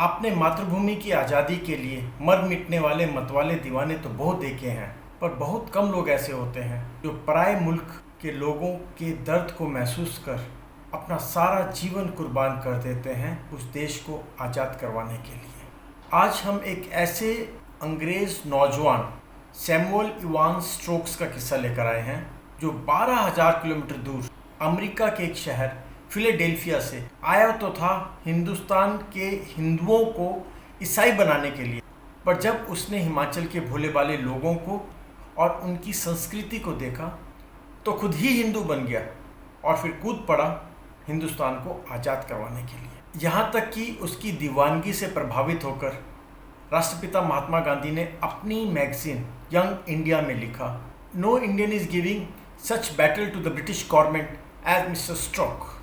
आपने मातृभूमि की आज़ादी के लिए मर मिटने वाले मतवाले दीवाने तो बहुत देखे हैं, पर बहुत कम लोग ऐसे होते हैं जो पराए मुल्क के लोगों के दर्द को महसूस कर अपना सारा जीवन कुर्बान कर देते हैं उस देश को आज़ाद करवाने के लिए। आज हम एक ऐसे अंग्रेज़ नौजवान सैमुअल इवांस स्टोक्स का किस्सा लेकर आए हैं जो 12,000 किलोमीटर दूर अमेरिका के एक शहर फिलाडेल्फिया से आया तो था हिंदुस्तान के हिंदुओं को ईसाई बनाने के लिए, पर जब उसने हिमाचल के भोले भाले लोगों को और उनकी संस्कृति को देखा तो खुद ही हिंदू बन गया और फिर कूद पड़ा हिंदुस्तान को आज़ाद करवाने के लिए। यहाँ तक कि उसकी दीवानगी से प्रभावित होकर राष्ट्रपिता महात्मा गांधी ने अपनी मैगजीन यंग इंडिया में लिखा, no Indian is giving such battle to the British government as mister stroke.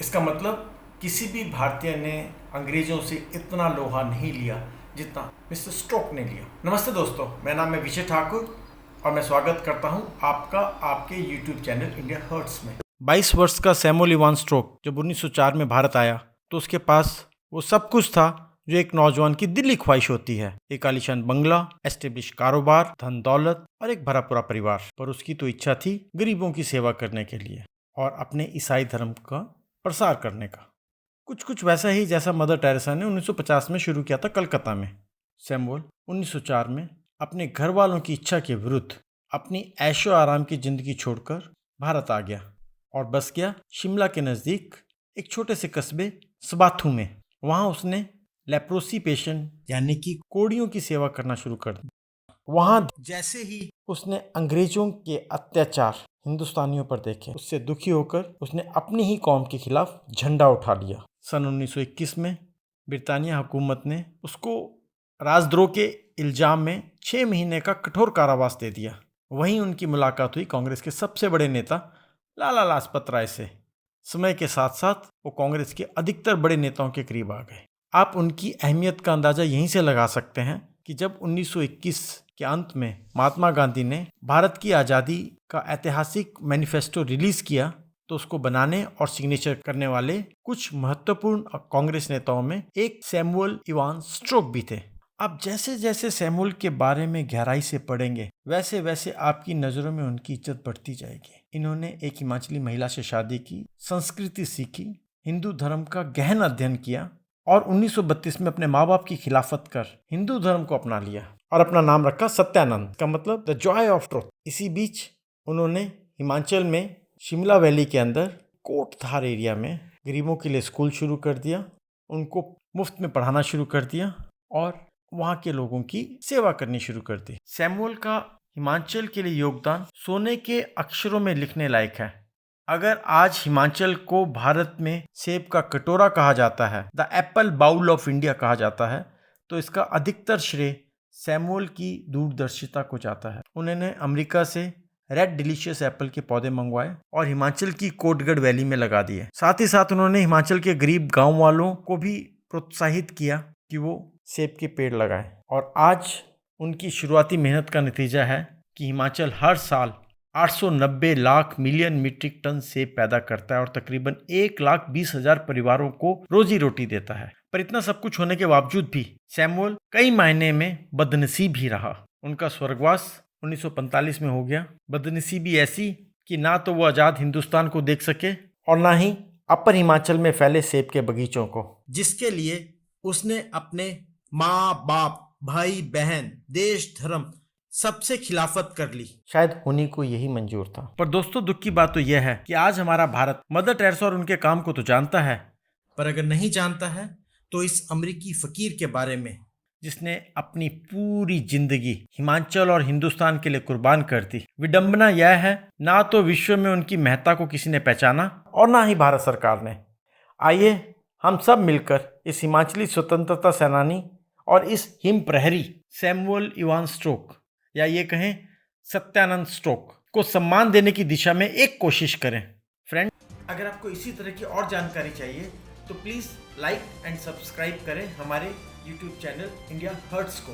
इसका मतलब किसी भी भारतीय ने अंग्रेज़ों से इतना लोहा नहीं लिया जितना मिस्टर स्ट्रोक ने लिया। नमस्ते दोस्तों, मेरा नाम है विजय ठाकुर और मैं स्वागत करता हूं आपका आपके YouTube चैनल इंडिया हर्ट्स में। 22 वर्ष का सैमुअल इवांस स्ट्रोक जब 1904 में भारत आया तो उसके पास वो सब कुछ था जो एक नौजवान की दिली ख्वाहिश होती है, एक आलीशान बंगला, एस्टेब्लिश कारोबार, धन दौलत और एक भरा पूरा परिवार। पर उसकी तो इच्छा थी गरीबों की सेवा करने के लिए और अपने ईसाई धर्म का प्रसार करने का। कुछ वैसा ही जैसा मदर टेरेसा ने 1950 में शुरू किया था कलकत्ता में। सैमुअल 1904 में अपने घर वालों की इच्छा के विरुद्ध अपनी ऐशो आराम की जिंदगी छोड़कर भारत आ गया और बस गया शिमला के नज़दीक एक छोटे से कस्बे सबाथू में। वहाँ उसने लेप्रोसी पेशेंट यानी कि कोड़ियों की सेवा करना शुरू कर दी। वहाँ जैसे ही उसने अंग्रेजों के अत्याचार हिंदुस्तानियों पर देखे, उससे दुखी होकर उसने अपनी ही कौम के खिलाफ झंडा उठा लिया। सन 1921 में ब्रितानिया हुकूमत ने उसको राजद्रोह के इल्जाम में 6 महीने का कठोर कारावास दे दिया। वहीं उनकी मुलाकात हुई कांग्रेस के सबसे बड़े नेता लाला लाजपत राय से। समय के साथ साथ वो कांग्रेस के अधिकतर बड़े नेताओं के करीब आ गए। आप उनकी अहमियत का अंदाजा यहीं से लगा सकते हैं कि जब 1921 के अंत में महात्मा गांधी ने भारत की आज़ादी का ऐतिहासिक मैनिफेस्टो रिलीज किया तो उसको बनाने और सिग्नेचर करने वाले कुछ महत्वपूर्ण कांग्रेस नेताओं में एक सैमुअल इवांस स्ट्रोक भी थे। आप जैसे जैसे सैमुअल के बारे में गहराई से पढ़ेंगे वैसे वैसे आपकी नज़रों में उनकी इज्जत बढ़ती जाएगी। इन्होंने एक हिमाचली महिला से शादी की, संस्कृति सीखी, हिंदू धर्म का गहन अध्ययन किया और 1932 में अपने माँ बाप की खिलाफत कर हिंदू धर्म को अपना लिया और अपना नाम रखा सत्यानंद, का मतलब द जॉय ऑफ ट्रुथ। इसी बीच उन्होंने हिमाचल में शिमला वैली के अंदर कोटधार एरिया में गरीबों के लिए स्कूल शुरू कर दिया, उनको मुफ्त में पढ़ाना शुरू कर दिया और वहाँ के लोगों की सेवा करनी शुरू कर दी। सैमुअल का हिमाचल के लिए योगदान सोने के अक्षरों में लिखने लायक है। अगर आज हिमाचल को भारत में सेब का कटोरा कहा जाता है, the apple bowl of India कहा जाता है, तो इसका अधिकतर श्रेय सैमुअल की दूरदर्शिता को जाता है। उन्होंने अमेरिका से रेड डिलीशियस एप्पल के पौधे मंगवाए और हिमाचल की कोटगढ़ वैली में लगा दिए। साथ ही साथ उन्होंने हिमाचल के गरीब गांव वालों को भी प्रोत्साहित किया कि वो सेब के पेड़ लगाएं और आज उनकी शुरुआती मेहनत का नतीजा है कि हिमाचल हर साल 890 लाख मिलियन मीट्रिक टन सेब पैदा करता है और तकरीबन 1,20,000 परिवारों को रोजी रोटी देता है। पर इतना सब कुछ होने के बावजूद भी सैमुअल कई मायने में बदनसीब ही रहा। उनका स्वर्गवास 1945 में हो गया। बदनसीबी ऐसी कि ना तो वो आज़ाद हिंदुस्तान को देख सके और ना ही अपर हिमाचल में फैले सेब के बगीचों को, जिसके लिए उसने अपने माँ बाप, भाई बहन, देश धर्म सबसे खिलाफत कर ली। शायद उन्हीं को यही मंजूर था। पर दोस्तों, दुख की बात तो यह है कि आज हमारा भारत मदर टेरेसा और उनके काम को तो जानता है, पर अगर नहीं जानता है तो इस अमेरिकी फकीर के बारे में जिसने अपनी पूरी जिंदगी हिमाचल और हिंदुस्तान के लिए कुर्बान कर दी। विडंबना यह है, ना तो विश्व में उनकी महत्ता को किसी ने पहचाना और ना ही भारत सरकार ने। आइए हम सब मिलकर इस हिमाचली स्वतंत्रता सेनानी और इस हिम प्रहरी सैमुअल इवांस स्ट्रोक या ये कहें सत्यानंद स्ट्रोक को सम्मान देने की दिशा में एक कोशिश करें। फ्रेंड, अगर आपको इसी तरह की और जानकारी चाहिए तो प्लीज़ लाइक एंड सब्सक्राइब करें हमारे YouTube चैनल इंडिया हर्ट्स को।